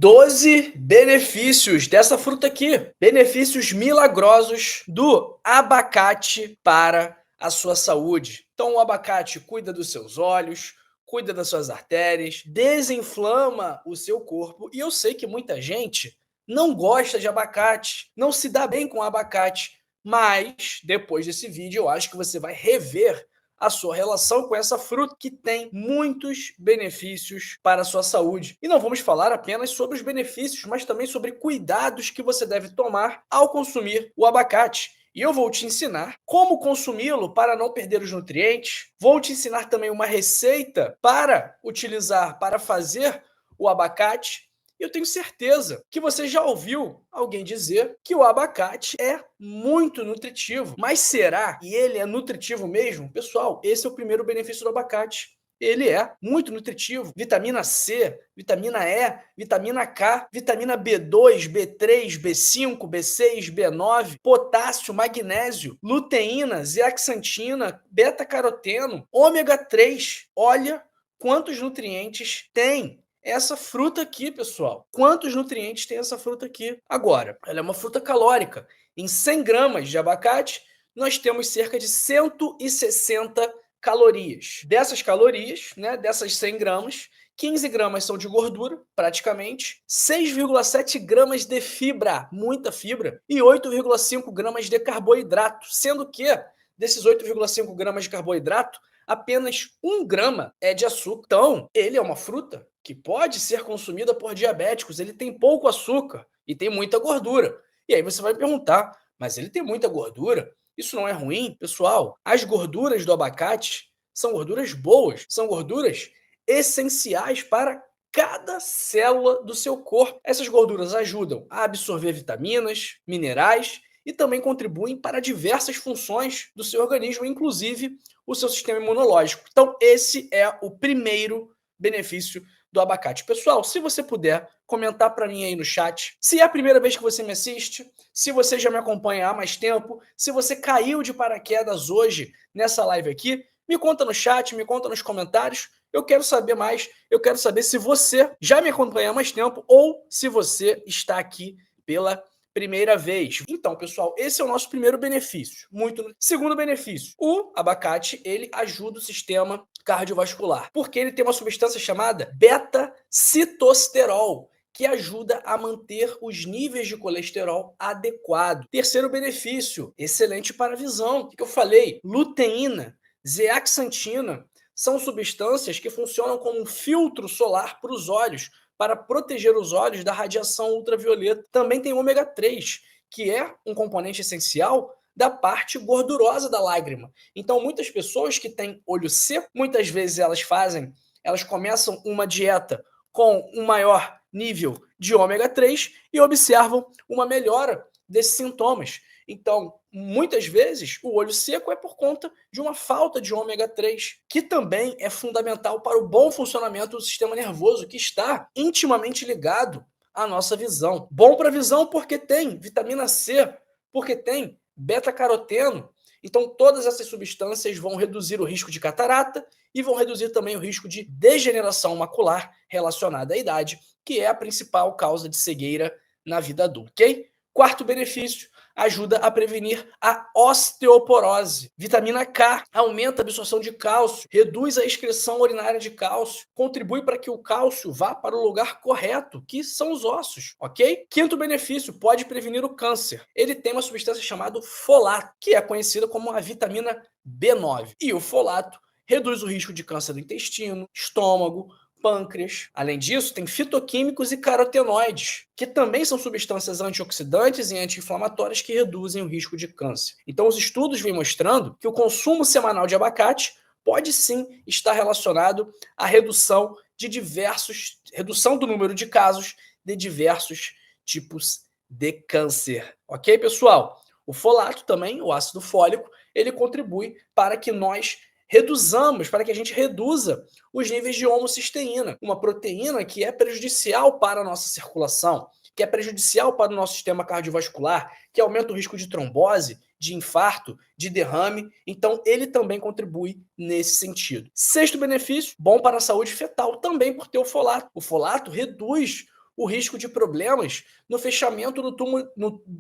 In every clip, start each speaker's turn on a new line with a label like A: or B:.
A: 12 benefícios dessa fruta aqui. Benefícios milagrosos do abacate para a sua saúde. Então, o abacate cuida dos seus olhos, cuida das suas artérias, desinflama o seu corpo. E eu sei que muita gente não gosta de abacate, não se dá bem com abacate. Mas, depois desse vídeo, eu acho que você vai rever a sua relação com essa fruta que tem muitos benefícios para a sua saúde. E não vamos falar apenas sobre os benefícios, mas também sobre cuidados que você deve tomar ao consumir o abacate. E eu vou te ensinar como consumi-lo para não perder os nutrientes. Vou te ensinar também uma receita para utilizar, para fazer o abacate. Eu tenho certeza que você já ouviu alguém dizer que o abacate é muito nutritivo. Mas será que ele é nutritivo mesmo? Pessoal, esse é o primeiro benefício do abacate. Ele é muito nutritivo. Vitamina C, vitamina E, vitamina K, vitamina B2, B3, B5, B6, B9, potássio, magnésio, luteína, zeaxantina, beta-caroteno, ômega 3. Olha quantos nutrientes tem essa fruta aqui, pessoal. Quantos nutrientes tem essa fruta aqui? Agora, ela é uma fruta calórica. Em 100 gramas de abacate, nós temos cerca de 160 calorias. Dessas calorias, né, dessas 100 gramas, 15 gramas são de gordura, praticamente, 6,7 gramas de fibra, muita fibra, e 8,5 gramas de carboidrato, sendo que desses 8,5 gramas de carboidrato, apenas 1 grama é de açúcar. Então, ele é uma fruta que pode ser consumida por diabéticos, ele tem pouco açúcar e tem muita gordura. E aí você vai me perguntar, mas ele tem muita gordura? Isso não é ruim? Pessoal, as gorduras do abacate são gorduras boas, são gorduras essenciais para cada célula do seu corpo. Essas gorduras ajudam a absorver vitaminas, minerais e também contribuem para diversas funções do seu organismo, inclusive o seu sistema imunológico. Então, esse é o primeiro benefício do abacate. Pessoal, se você puder comentar para mim aí no chat, se é a primeira vez que você me assiste, se você já me acompanha há mais tempo, se você caiu de paraquedas hoje nessa live aqui, me conta no chat, me conta nos comentários. Eu quero saber mais, eu quero saber se você já me acompanha há mais tempo ou se você está aqui pela primeira vez. Então, pessoal, esse é o nosso primeiro benefício. Segundo benefício, o abacate, ele ajuda o sistema cardiovascular, porque ele tem uma substância chamada beta-citosterol, que ajuda a manter os níveis de colesterol adequado. Terceiro benefício, excelente para a visão. O que eu falei? Luteína, zeaxantina, são substâncias que funcionam como um filtro solar para os olhos, para proteger os olhos da radiação ultravioleta. Também tem ômega 3, que é um componente essencial da parte gordurosa da lágrima. Então, muitas pessoas que têm olho seco, muitas vezes elas começam uma dieta com um maior nível de ômega 3 e observam uma melhora desses sintomas. Então, muitas vezes, o olho seco é por conta de uma falta de ômega 3, que também é fundamental para o bom funcionamento do sistema nervoso, que está intimamente ligado à nossa visão. Bom para a visão porque tem vitamina C, porque tem beta-caroteno. Então, todas essas substâncias vão reduzir o risco de catarata e vão reduzir também o risco de degeneração macular relacionada à idade, que é a principal causa de cegueira na vida adulta, ok? Quarto benefício, ajuda a prevenir a osteoporose. Vitamina K aumenta a absorção de cálcio, reduz a excreção urinária de cálcio, contribui para que o cálcio vá para o lugar correto, que são os ossos, ok? Quinto benefício, pode prevenir o câncer. Ele tem uma substância chamada folato, que é conhecida como a vitamina B9. E o folato reduz o risco de câncer do intestino, estômago, pâncreas. Além disso, tem fitoquímicos e carotenoides, que também são substâncias antioxidantes e anti-inflamatórias que reduzem o risco de câncer. Então, os estudos vêm mostrando que o consumo semanal de abacate pode sim estar relacionado à redução do número de casos de diversos tipos de câncer. Ok, pessoal? O folato também, o ácido fólico, ele contribui para que a gente reduza os níveis de homocisteína, uma proteína que é prejudicial para a nossa circulação, que é prejudicial para o nosso sistema cardiovascular, que aumenta o risco de trombose, de infarto, de derrame. Então, ele também contribui nesse sentido. Sexto benefício, bom para a saúde fetal, também por ter o folato. O folato reduz o risco de problemas no fechamento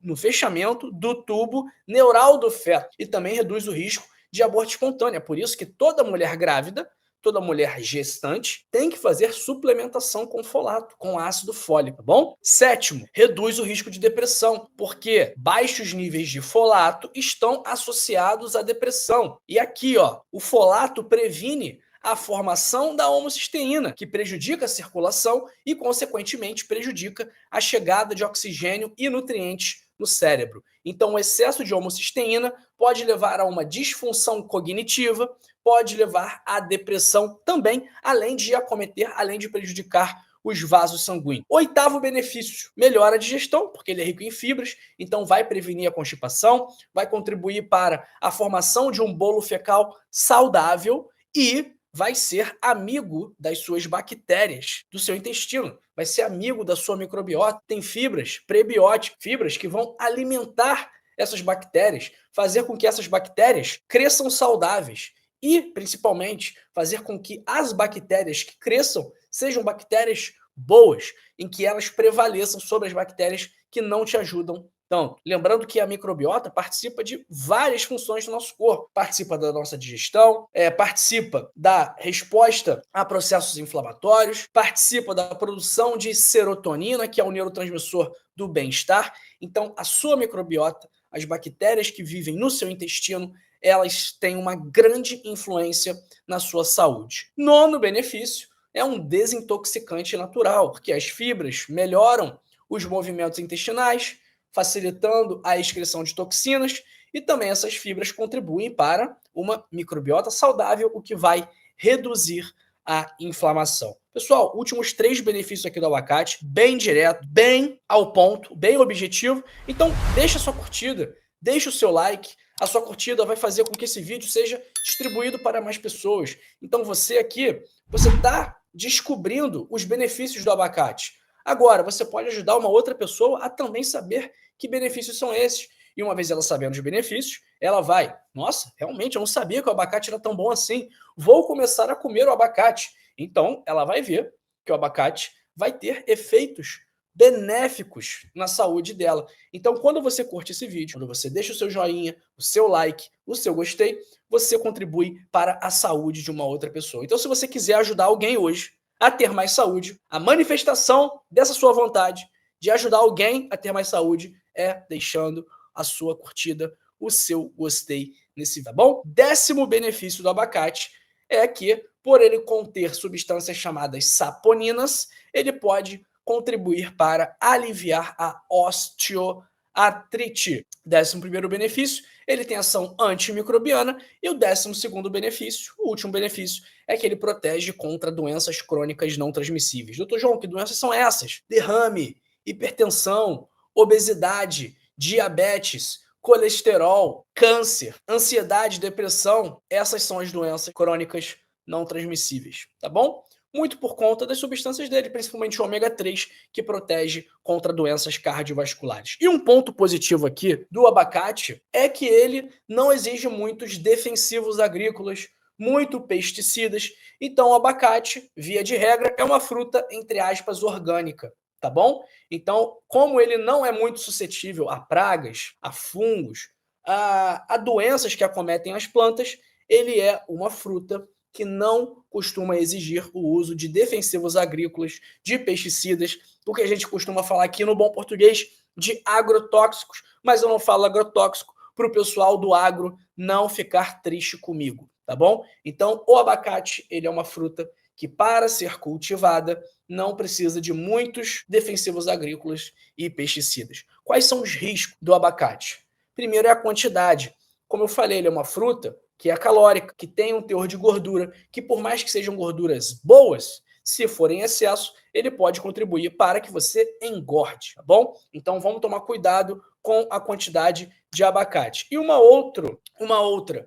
A: no fechamento do tubo neural do feto e também reduz o risco de aborto espontâneo. É por isso que toda mulher grávida, toda mulher gestante tem que fazer suplementação com folato, com ácido fólico, tá bom? Sétimo, reduz o risco de depressão, porque baixos níveis de folato estão associados à depressão. E aqui, ó, o folato previne a formação da homocisteína, que prejudica a circulação e, consequentemente, prejudica a chegada de oxigênio e nutrientes no cérebro. Então, o excesso de homocisteína pode levar a uma disfunção cognitiva, pode levar à depressão também, além de prejudicar os vasos sanguíneos. Oitavo benefício, melhora a digestão, porque ele é rico em fibras, então vai prevenir a constipação, vai contribuir para a formação de um bolo fecal saudável e vai ser amigo das suas bactérias, do seu intestino, vai ser amigo da sua microbiota. Tem fibras prebióticas, fibras que vão alimentar essas bactérias, fazer com que essas bactérias cresçam saudáveis e, principalmente, fazer com que as bactérias que cresçam sejam bactérias boas, em que elas prevaleçam sobre as bactérias que não te ajudam. Então, lembrando que a microbiota participa de várias funções do nosso corpo. Participa da nossa digestão, participa da resposta a processos inflamatórios, participa da produção de serotonina, que é o neurotransmissor do bem-estar. Então, a sua microbiota, as bactérias que vivem no seu intestino, elas têm uma grande influência na sua saúde. Nono benefício é um desintoxicante natural, porque as fibras melhoram os movimentos intestinais, facilitando a excreção de toxinas, e também essas fibras contribuem para uma microbiota saudável, o que vai reduzir a inflamação. Pessoal, últimos 3 benefícios aqui do abacate, bem direto, bem ao ponto, bem objetivo. Então, deixa a sua curtida, deixa o seu like. A sua curtida vai fazer com que esse vídeo seja distribuído para mais pessoas. Então, você está descobrindo os benefícios do abacate. Agora, você pode ajudar uma outra pessoa a também saber que benefícios são esses. E uma vez ela sabendo os benefícios, ela vai, nossa, realmente eu não sabia que o abacate era tão bom assim. Vou começar a comer o abacate. Então, ela vai ver que o abacate vai ter efeitos benéficos na saúde dela. Então, quando você curte esse vídeo, quando você deixa o seu joinha, o seu like, o seu gostei, você contribui para a saúde de uma outra pessoa. Então, se você quiser ajudar alguém hoje a ter mais saúde, a manifestação dessa sua vontade de ajudar alguém a ter mais saúde é deixando a sua curtida, o seu gostei nesse vídeo, tá bom? 10º benefício do abacate é que, por ele conter substâncias chamadas saponinas, ele pode contribuir para aliviar a osteoartrite. 11º benefício, ele tem ação antimicrobiana. E o 12º benefício, o último benefício, é que ele protege contra doenças crônicas não transmissíveis. Doutor João, que doenças são essas? Derrame, hipertensão, obesidade, diabetes, colesterol, câncer, ansiedade, depressão. Essas são as doenças crônicas não transmissíveis, tá bom? Muito por conta das substâncias dele, principalmente o ômega 3, que protege contra doenças cardiovasculares. E um ponto positivo aqui do abacate é que ele não exige muitos defensivos agrícolas, muito pesticidas. Então o abacate, via de regra, é uma fruta, entre aspas, orgânica, tá bom? Então, como ele não é muito suscetível a pragas, a fungos, a doenças que acometem as plantas, ele é uma fruta que não costuma exigir o uso de defensivos agrícolas, de pesticidas, o que a gente costuma falar aqui no bom português de agrotóxicos, mas eu não falo agrotóxico para o pessoal do agro não ficar triste comigo, tá bom? Então, o abacate, ele é uma fruta que, para ser cultivada, não precisa de muitos defensivos agrícolas e pesticidas. Quais são os riscos do abacate? Primeiro é a quantidade. Como eu falei, ele é uma fruta que é calórica, que tem um teor de gordura, que por mais que sejam gorduras boas, se for em excesso, ele pode contribuir para que você engorde, tá bom? Então vamos tomar cuidado com a quantidade de abacate. E uma outra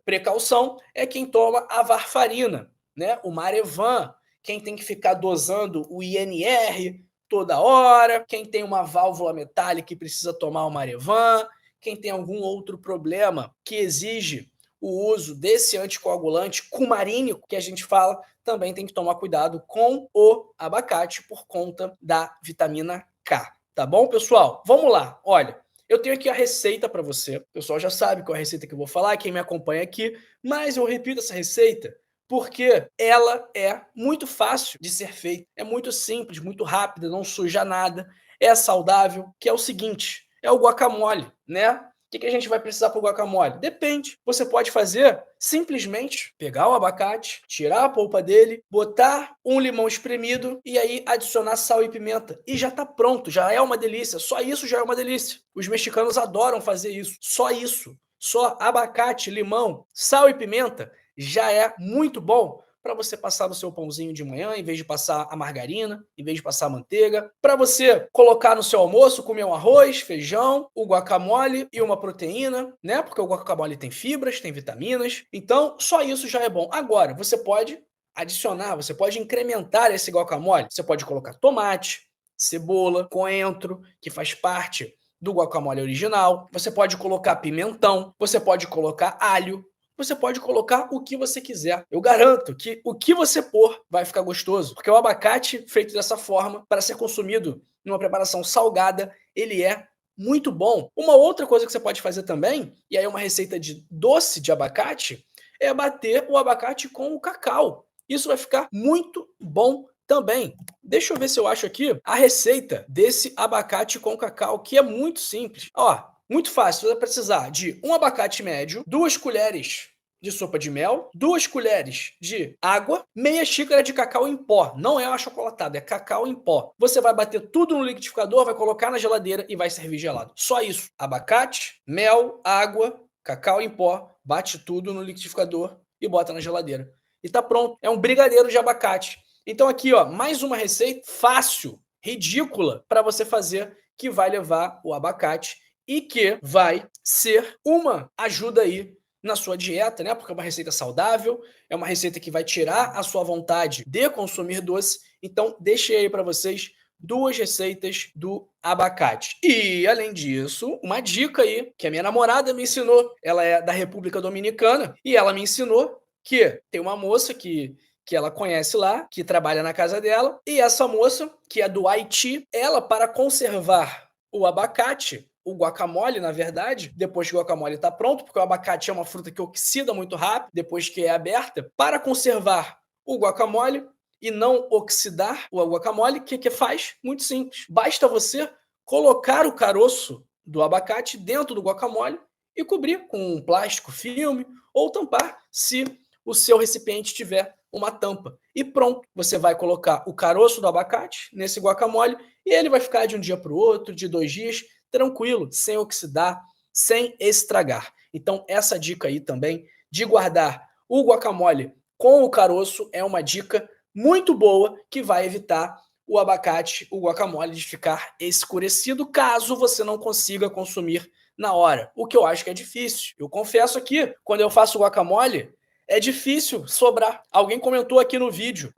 A: precaução é quem toma a varfarina, né? O Marevan, quem tem que ficar dosando o INR toda hora, quem tem uma válvula metálica e precisa tomar o Marevan, quem tem algum outro problema que exige o uso desse anticoagulante cumarínico que a gente fala, também tem que tomar cuidado com o abacate por conta da vitamina K. Tá bom, pessoal? Vamos lá. Olha, eu tenho aqui a receita para você. O pessoal já sabe qual é a receita que eu vou falar, quem me acompanha aqui, mas eu repito essa receita porque ela é muito fácil de ser feita, é muito simples, muito rápida, não suja nada, é saudável, que é o seguinte, é o guacamole, né? O que a gente vai precisar para o guacamole? Depende. Você pode fazer simplesmente pegar o abacate, tirar a polpa dele, botar um limão espremido e aí adicionar sal e pimenta. E já está pronto, já é uma delícia. Só isso já é uma delícia. Os mexicanos adoram fazer isso. Só isso. Só abacate, limão, sal e pimenta já é muito bom para você passar no seu pãozinho de manhã, em vez de passar a margarina, em vez de passar a manteiga, para você colocar no seu almoço, comer um arroz, feijão, o guacamole e uma proteína, né? Porque o guacamole tem fibras, tem vitaminas. Então, só isso já é bom. Agora, você pode adicionar, você pode incrementar esse guacamole. Você pode colocar tomate, cebola, coentro, que faz parte do guacamole original. Você pode colocar pimentão, você pode colocar alho, você pode colocar o que você quiser. Eu garanto que o que você pôr vai ficar gostoso, porque o abacate feito dessa forma, para ser consumido numa preparação salgada, ele é muito bom. Uma outra coisa que você pode fazer também, e aí uma receita de doce de abacate, é bater o abacate com o cacau. Isso vai ficar muito bom também. Deixa eu ver se eu acho aqui a receita desse abacate com cacau, que é muito simples. Ó, muito fácil, você vai precisar de um abacate médio, 2 colheres de sopa de mel, 2 colheres de água, meia xícara de cacau em pó. Não é achocolatado, é cacau em pó. Você vai bater tudo no liquidificador, vai colocar na geladeira e vai servir gelado. Só isso. Abacate, mel, água, cacau em pó, bate tudo no liquidificador e bota na geladeira. E tá pronto. É um brigadeiro de abacate. Então aqui, ó, mais uma receita fácil, ridícula, para você fazer, que vai levar o abacate e que vai ser uma ajuda aí na sua dieta, né? Porque é uma receita saudável, é uma receita que vai tirar a sua vontade de consumir doce. Então, deixei aí para vocês 2 receitas do abacate. E, além disso, uma dica aí que a minha namorada me ensinou. Ela é da República Dominicana e ela me ensinou que tem uma moça que ela conhece lá, que trabalha na casa dela, e essa moça, que é do Haiti, ela, para conservar o abacate, o guacamole, na verdade, depois que o guacamole está pronto, porque o abacate é uma fruta que oxida muito rápido depois que é aberta, para conservar o guacamole e não oxidar o guacamole, o que faz? Muito simples. Basta você colocar o caroço do abacate dentro do guacamole e cobrir com um plástico filme ou tampar se o seu recipiente tiver uma tampa. E pronto, você vai colocar o caroço do abacate nesse guacamole e ele vai ficar de um dia para o outro, de 2 dias, tranquilo, sem oxidar, sem estragar. Então, essa dica aí também de guardar o guacamole com o caroço é uma dica muito boa que vai evitar o abacate, o guacamole, de ficar escurecido caso você não consiga consumir na hora. O que eu acho que é difícil. Eu confesso aqui, quando eu faço guacamole, é difícil sobrar. Alguém comentou aqui no vídeo,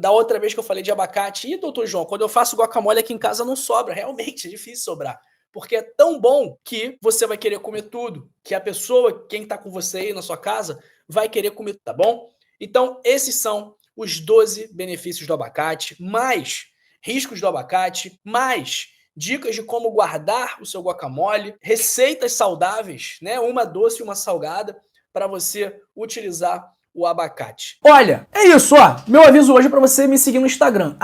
A: da outra vez que eu falei de abacate, e doutor João, quando eu faço guacamole aqui em casa não sobra, realmente é difícil sobrar. Porque é tão bom que você vai querer comer tudo, que a pessoa, quem tá com você aí na sua casa, vai querer comer, tá bom? Então, esses são os 12 benefícios do abacate, mais riscos do abacate, mais dicas de como guardar o seu guacamole, receitas saudáveis, né? Uma doce e uma salgada, para você utilizar o abacate. Olha, é isso, ó. Meu aviso hoje é para você me seguir no Instagram,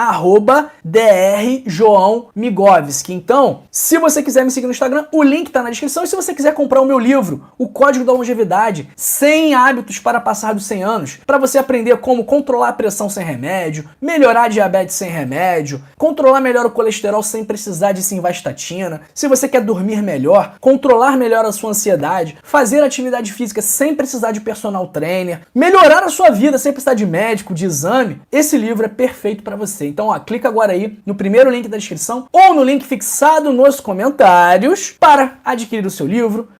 A: @drjoaomigovski. Então, se você quiser me seguir no Instagram, o link tá na descrição. E se você quiser comprar o meu livro, O Código da Longevidade, 100 hábitos para passar dos 100 anos, para você aprender como controlar a pressão sem remédio, melhorar a diabetes sem remédio, controlar melhor o colesterol sem precisar de simvastatina, se você quer dormir melhor, controlar melhor a sua ansiedade, fazer atividade física sem precisar de personal trainer, melhorar a sua vida sem precisar de médico, de exame, esse livro é perfeito para você. Então, ó, clica agora aí no primeiro link da descrição ou no link fixado nos comentários para adquirir o seu livro.